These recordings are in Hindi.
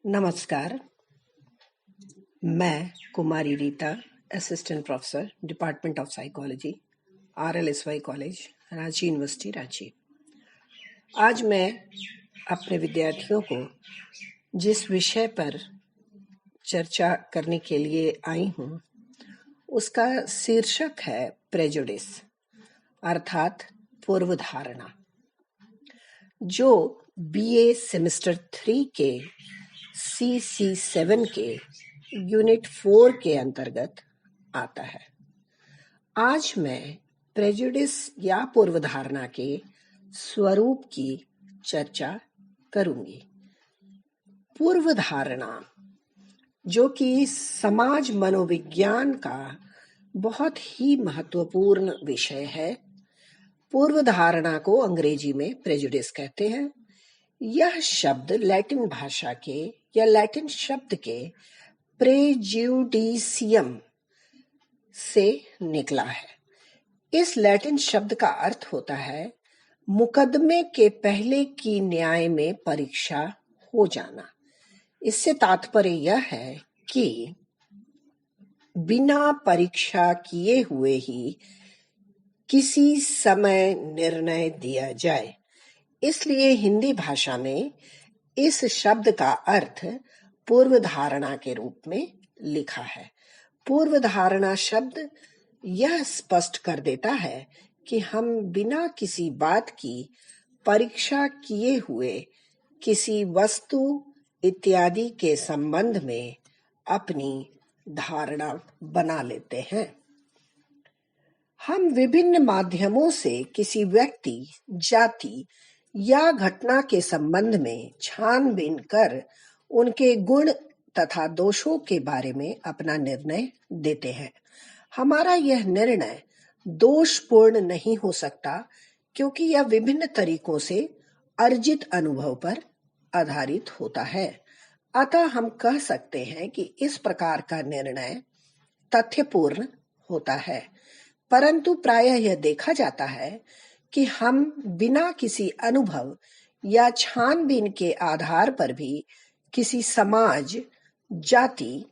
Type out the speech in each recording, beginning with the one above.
नमस्कार। मैं Kumari Rita, assistant professor, department of psychology, RLSY college, Ranchi university, Ranchi. आज मैं अपने विद्यार्थियों को जिस विषय पर चर्चा करने के लिए आई हूँ, उसका शीर्षक है प्रेजुडिस, अर्थात पूर्व धारणा, जो BA सेमेस्टर 3 के CC7 के यूनिट 4 के अंतर्गत आता है। आज मैं प्रेजुडिस या पूर्वधारणा के स्वरूप की चर्चा करूंगी। पूर्वधारणा, जो कि समाज मनोविज्ञान का बहुत ही महत्वपूर्ण विषय है। पूर्वधारणा को अंग्रेजी में प्रेजुडिस कहते हैं। यह शब्द लैटिन भाषा के या लैटिन शब्द के प्रेजुडिशियम से निकला है। इस लैटिन शब्द का अर्थ होता है मुकदमे के पहले की न्याय में परीक्षा हो जाना। इससे तात्पर्य यह है कि बिना परीक्षा किए हुए ही किसी समय निर्णय दिया जाए। इसलिए हिंदी भाषा में इस शब्द का अर्थ पूर्वधारणा के रूप में लिखा है। पूर्वधारणा शब्द यह स्पष्ट कर देता है कि हम बिना किसी बात की परीक्षा किए हुए किसी वस्तु इत्यादि के संबंध में अपनी धारणा बना लेते हैं। हम विभिन्न माध्यमों से किसी व्यक्ति, जाति या घटना के संबंध में छानबीन कर उनके गुण तथा दोषों के बारे में अपना निर्णय देते हैं। हमारा यह निर्णय दोषपूर्ण नहीं हो सकता, क्योंकि यह विभिन्न तरीकों से अर्जित अनुभव पर आधारित होता है। अतः हम कह सकते हैं कि इस प्रकार का निर्णय तथ्यपूर्ण होता है। परंतु प्रायः यह देखा जाता है कि हम बिना किसी अनुभव या छानबीन के आधार पर भी किसी समाज, जाति,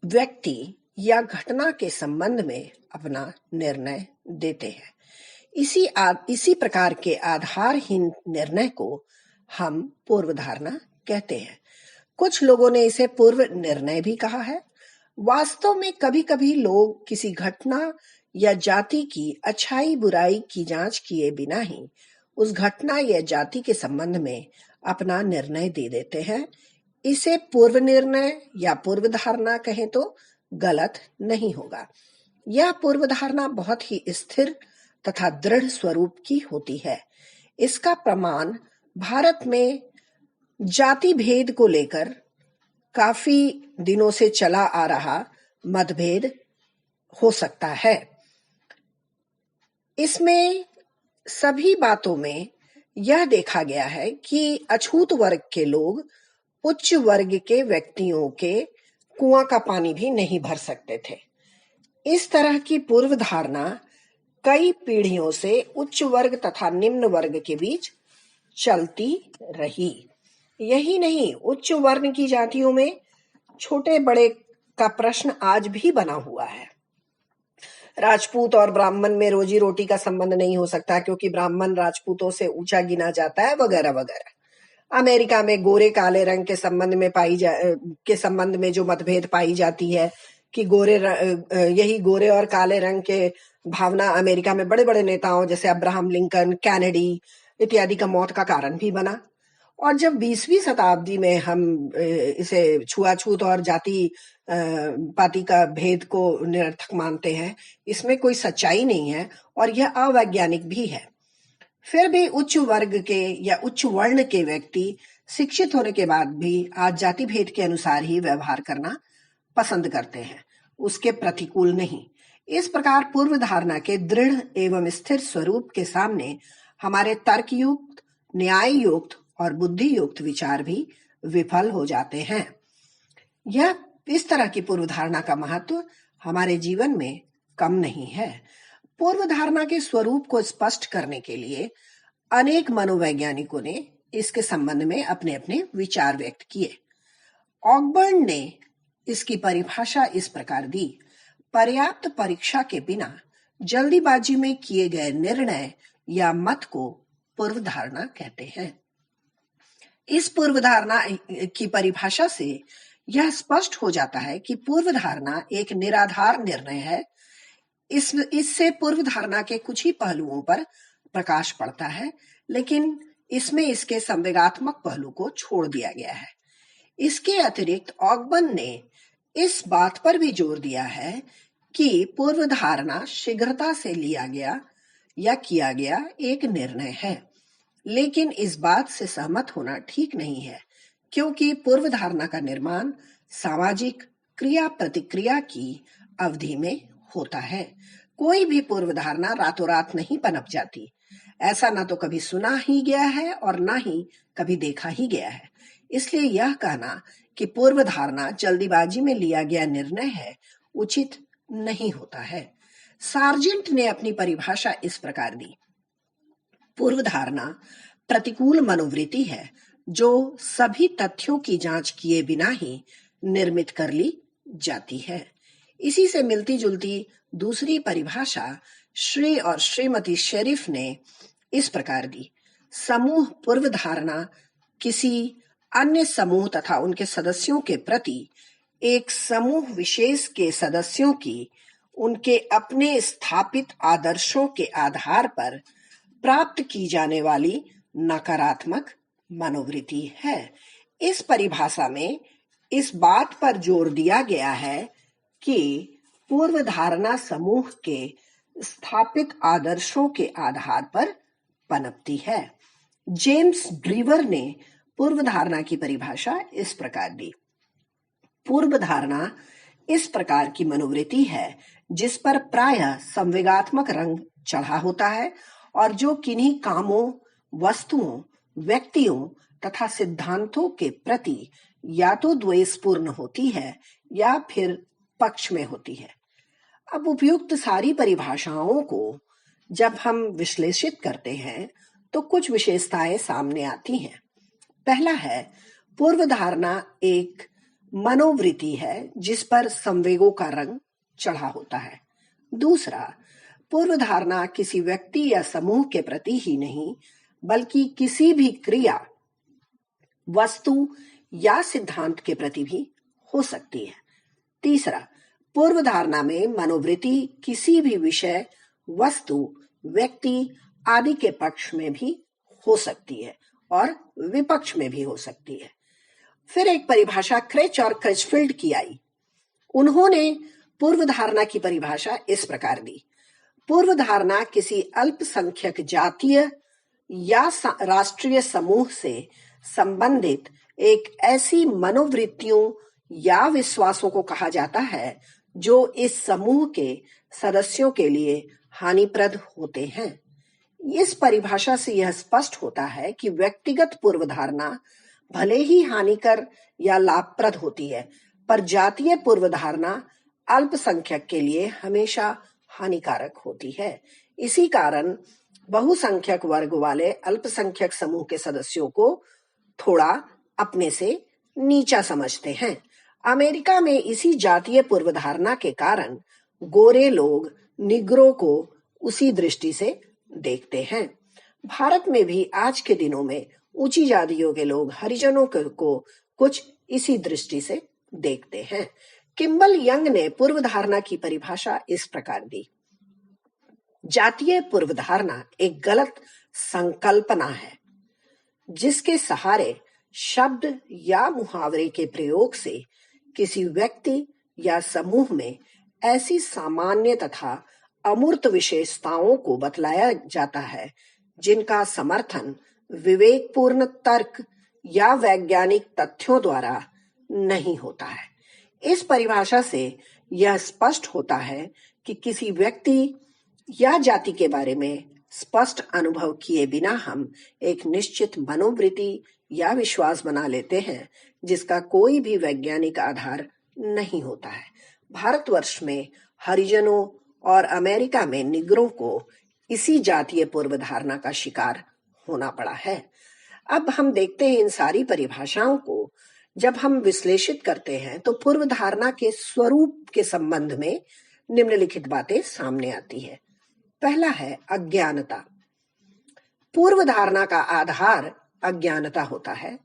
व्यक्ति या घटना के संबंध में अपना निर्णय देते हैं। इसी प्रकार के आधारहीन निर्णय को हम पूर्वधारणा कहते हैं। कुछ लोगों ने इसे पूर्व निर्णय भी कहा है। वास्तव में कभी-कभी लोग किसी घटना या जाति की अच्छाई बुराई की जांच किए बिना ही उस घटना या जाति के संबंध में अपना निर्णय दे देते हैं। इसे पूर्व निर्णय या पूर्व धारणा कहें तो गलत नहीं होगा। यह पूर्व धारणा बहुत ही स्थिर तथा दृढ़ स्वरूप की होती है। इसका प्रमाण भारत में जाति भेद को लेकर काफी दिनों से चला आ रहा मतभेद हो सकता है। इसमें सभी बातों में यह देखा गया है कि अछूत वर्ग के लोग उच्च वर्ग के व्यक्तियों के कुआं का पानी भी नहीं भर सकते थे। इस तरह की पूर्व धारणा कई पीढ़ियों से उच्च वर्ग तथा निम्न वर्ग के बीच चलती रही। यही नहीं, उच्च वर्ण की जातियों में छोटे बड़े का प्रश्न आज भी बना हुआ है। राजपूत और ब्राह्मण में रोजी रोटी का संबंध नहीं हो सकता, क्योंकि ब्राह्मण राजपूतों से ऊंचा गिना जाता है, वगैरह वगैरह। अमेरिका में गोरे काले रंग के संबंध में जो मतभेद पाई जाती है कि यही गोरे और काले रंग के भावना अमेरिका में बड़े बड़े नेताओं जैसे अब्राहम लिंकन, कैनेडी इत्यादि का मौत का कारण भी बना। और जब 20वीं शताब्दी में हम इसे छुआछूत और जाति पाति का भेद को निरर्थक मानते हैं, इसमें कोई सच्चाई नहीं है और यह अवैज्ञानिक भी है। फिर भी उच्च वर्ग के या उच्च वर्ण के व्यक्ति शिक्षित होने के बाद भी आज जाति भेद के अनुसार ही व्यवहार करना पसंद करते हैं, उसके प्रतिकूल नहीं। इस प्रकार पूर्व धारणा के दृढ़ एवं स्थिर स्वरूप के सामने हमारे तर्कयुक्त, न्याययुक्त और बुद्धियुक्त विचार भी विफल हो जाते हैं। यह इस तरह की पूर्व धारणा का महत्व हमारे जीवन में कम नहीं है। पूर्व धारणा के स्वरूप को स्पष्ट करने के लिए अनेक मनोवैज्ञानिकों ने इसके संबंध में अपने अपने विचार व्यक्त किए। ऑकबर्न ने इसकी परिभाषा इस प्रकार दी: पर्याप्त परीक्षा के बिना जल्दीबाजी में किए गए निर्णय या मत को पूर्वधारणा कहते हैं। इस पूर्वधारणा की परिभाषा से यह स्पष्ट हो जाता है कि पूर्वधारणा एक निराधार निर्णय है। इससे पूर्वधारणा के कुछ ही पहलुओं पर प्रकाश पड़ता है, लेकिन इसमें इसके संवेगात्मक पहलू को छोड़ दिया गया है। इसके अतिरिक्त ऑकबर्न ने इस बात पर भी जोर दिया है कि पूर्वधारणा शीघ्रता से लिया गया या किया गया एक निर्णय है, लेकिन इस बात से सहमत होना ठीक नहीं है, क्योंकि पूर्वधारणा का निर्माण सामाजिक क्रिया प्रतिक्रिया की अवधि में होता है। कोई भी पूर्वधारणा रातों रात नहीं पनप जाती। ऐसा ना तो कभी सुना ही गया है और ना ही कभी देखा ही गया है। इसलिए यह कहना कि पूर्वधारणा जल्दीबाजी में लिया गया निर्णय है उचित नहीं होता है। सार्जेंट ने अपनी परिभाषा इस प्रकार दी: पूर्वधारणा प्रतिकूल मनोवृत्ति है जो सभी तथ्यों की जांच किए बिना ही निर्मित कर ली जाती है। इसी से मिलती जुलती दूसरी परिभाषा श्री और श्रीमती शेरिफ ने इस प्रकार दी: समूह पूर्वधारणा किसी अन्य समूह तथा उनके सदस्यों के प्रति एक समूह विशेष के सदस्यों की उनके अपने स्थापित आदर्शों के आधार पर प्राप्त की जाने वाली नकारात्मक मनोवृत्ति है। इस परिभाषा में इस बात पर जोर दिया गया है कि पूर्वधारणा समूह के स्थापित आदर्शों के आधार पर पनपती है। जेम्स ड्रीवर ने पूर्वधारणा की परिभाषा इस प्रकार दी: पूर्वधारणा इस प्रकार की मनोवृत्ति है जिस पर प्रायः संवेगात्मक रंग चढ़ा होता है और जो किन्हीं कामों, वस्तुओं, व्यक्तियों तथा सिद्धांतों के प्रति या तो द्वेषपूर्ण होती है या फिर पक्ष में होती है। अब उपयुक्त सारी परिभाषाओं को जब हम विश्लेषित करते हैं तो कुछ विशेषताएं सामने आती हैं। पहला है, पूर्वधारणा एक मनोवृत्ति है जिस पर संवेगों का रंग चढ़ा होता है। दूसरा, पूर्वधारणा किसी व्यक्ति या समूह के प्रति ही नहीं बल्कि किसी भी क्रिया, वस्तु या सिद्धांत के प्रति भी हो सकती है। तीसरा, पूर्वधारणा में मनोवृत्ति किसी भी विषय, वस्तु, व्यक्ति आदि के पक्ष में भी हो सकती है और विपक्ष में भी हो सकती है। फिर एक परिभाषा क्रेच और क्रेचफील्ड की आई। उन्होंने पूर्वधारणा की परिभाषा इस प्रकार दी: पूर्वधारणा किसी अल्पसंख्यक जातीय या राष्ट्रीय समूह से संबंधित एक ऐसी मनोवृत्तियों या विश्वासों को कहा जाता है जो इस समूह के सदस्यों के लिए हानिप्रद होते हैं। इस परिभाषा से यह स्पष्ट होता है कि व्यक्तिगत पूर्वधारणा भले ही हानिकर या लाभप्रद होती है, पर जातीय पूर्वधारणा अल्पसंख्यक के लिए हमेशा हानिकारक होती है। इसी कारण बहुसंख्यक वर्ग वाले अल्पसंख्यक समूह के सदस्यों को थोड़ा अपने से नीचा समझते हैं। अमेरिका में इसी जातीय पूर्वधारणा के कारण गोरे लोग निग्रो को उसी दृष्टि से देखते हैं। भारत में भी आज के दिनों में ऊंची जातियों के लोग हरिजनों को कुछ इसी दृष्टि से देखते हैं। किम्बल यंग ने पूर्वधारणा की परिभाषा इस प्रकार दी: जातीय पूर्वधारणा एक गलत संकल्पना है जिसके सहारे शब्द या मुहावरे के प्रयोग से किसी व्यक्ति या समूह में ऐसी सामान्य तथा अमूर्त विशेषताओं को बतलाया जाता है जिनका समर्थन विवेकपूर्ण तर्क या वैज्ञानिक तथ्यों द्वारा नहीं होता है। इस परिभाषा से यह स्पष्ट होता है कि किसी व्यक्ति या जाति के बारे में स्पष्ट अनुभव किए बिना हम एक निश्चित मनोवृत्ति या विश्वास बना लेते हैं जिसका कोई भी वैज्ञानिक आधार नहीं होता है। भारतवर्ष में हरिजनों और अमेरिका में निग्रो को इसी जातीय पूर्वधारणा का शिकार होना पड़ा है। अब हम देखते हैं इन सारी परिभाषाओं को जब हम विश्लेषित करते हैं तो पूर्व धारणा के स्वरूप के संबंध में निम्नलिखित बातें सामने आती है। पहला है अज्ञानता। पूर्व धारणा का आधार अज्ञानता होता है।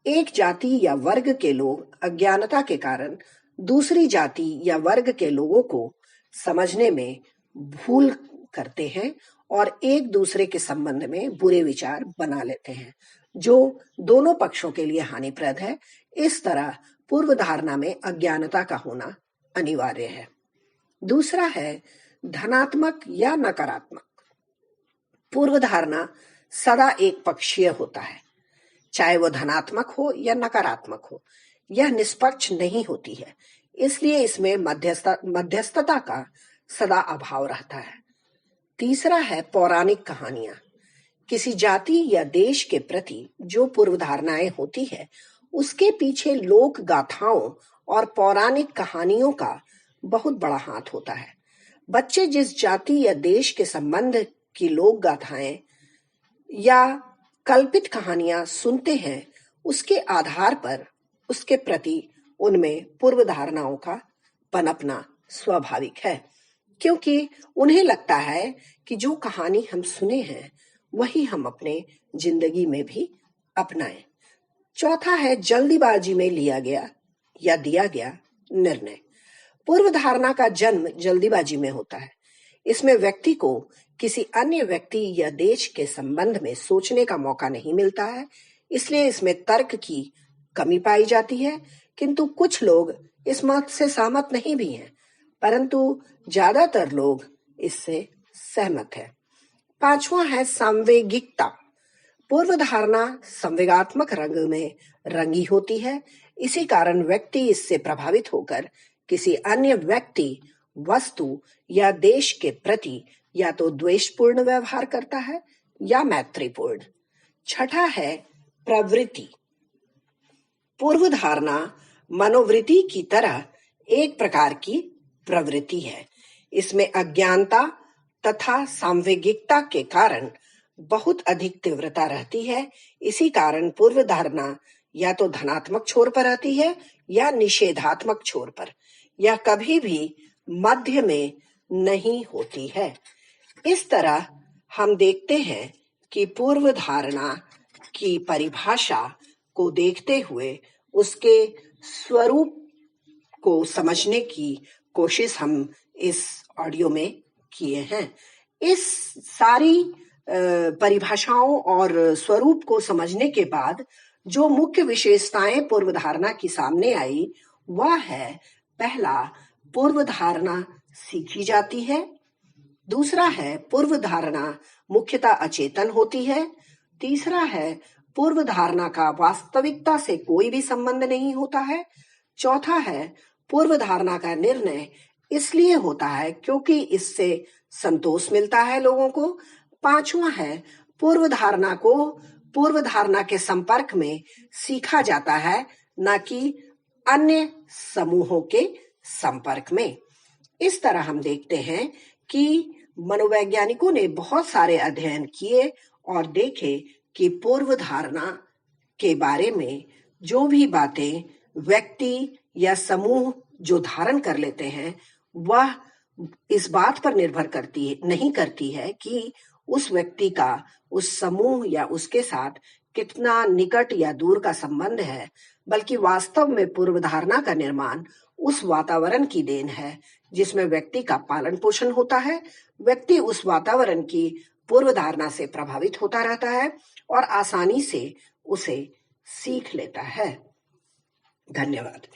एक जाति या वर्ग के लोग अज्ञानता के कारण दूसरी जाति या वर्ग के लोगों को समझने में भूल करते हैं और एक दूसरे के संबंध में बुरे विचार बना लेते हैं, जो दोनों पक्षों के लिए हानिप्रद है। इस तरह पूर्व धारणा में अज्ञानता का होना अनिवार्य है। दूसरा है धनात्मक या नकारात्मक। पूर्व धारणा सदा एक पक्षीय होता है, चाहे वो धनात्मक हो या नकारात्मक हो। यह निष्पक्ष नहीं होती है, इसलिए इसमें मध्यस्थता का सदा अभाव रहता है। तीसरा है पौराणिक कहानियां। किसी जाति या देश के प्रति जो पूर्व धारणाएं होती है, उसके पीछे लोक गाथाओं और पौराणिक कहानियों का बहुत बड़ा हाथ होता है। बच्चे जिस जाति या देश के संबंध की लोक गाथाएं या कल्पित कहानियां सुनते हैं, उसके आधार पर उसके प्रति उनमें पूर्व धारणाओं का पनपना स्वाभाविक है, क्योंकि उन्हें लगता है कि जो कहानी हम सुने हैं वही हम अपने जिंदगी में भी अपनाएं। चौथा है जल्दीबाजी में लिया गया या दिया गया निर्णय। पूर्व धारणा का जन्म जल्दीबाजी में होता है। इसमें व्यक्ति को किसी अन्य व्यक्ति या देश के संबंध में सोचने का मौका नहीं मिलता है, इसलिए इसमें तर्क की कमी पाई जाती है। किंतु कुछ लोग इस मत से सहमत नहीं भी हैं, परंतु ज्यादातर लोग इससे सहमत है। पांचवा है सांवेगिकता। पूर्व धारणा संवेगात्मक रंग में रंगी होती है। इसी कारण व्यक्ति इससे प्रभावित होकर किसी अन्य व्यक्ति, वस्तु या देश के प्रति या तो द्वेषपूर्ण व्यवहार करता है या मैत्रीपूर्ण। छठा है प्रवृत्ति। पूर्व धारणा मनोवृत्ति की तरह एक प्रकार की प्रवृत्ति है। इसमें अज्ञानता तथा सांवेगिकता के कारण बहुत अधिक तीव्रता रहती है। इसी कारण पूर्व धारणा या तो धनात्मक छोर पर रहती है या निषेधात्मक छोर पर, या कभी भी मध्य में नहीं होती है। इस तरह हम देखते हैं कि पूर्व धारणा की परिभाषा को देखते हुए उसके स्वरूप को समझने की कोशिश हम इस ऑडियो में किए हैं। इस सारी परिभाषाओं और स्वरूप को समझने के बाद जो मुख्य विशेषताएं पूर्व धारणा की सामने आई, वह है पहला, पूर्व धारणा सीखी जाती है। दूसरा है पूर्व धारणा मुख्यतः अचेतन होती है। तीसरा है पूर्व धारणा का वास्तविकता से कोई भी संबंध नहीं होता है। चौथा है पूर्व धारणा का निर्णय इसलिए होता है क्योंकि इससे संतोष मिलता है लोगों को। पांचवा है पूर्व धारणा को पूर्व धारणा के संपर्क में सीखा जाता है, न कि अन्य समूहों के संपर्क में। इस तरह हम देखते हैं कि मनोवैज्ञानिकों ने बहुत सारे अध्ययन किए और देखे कि पूर्व धारणा के बारे में जो भी बातें व्यक्ति या समूह जो धारण कर लेते हैं, वह इस बात पर निर्भर नहीं करती है कि उस व्यक्ति का उस समूह या उसके साथ कितना निकट या दूर का संबंध है, बल्कि वास्तव में पूर्व धारणा का निर्माण उस वातावरण की देन है जिसमें व्यक्ति का पालन पोषण होता है। व्यक्ति उस वातावरण की पूर्व धारणा से प्रभावित होता रहता है और आसानी से उसे सीख लेता है। धन्यवाद।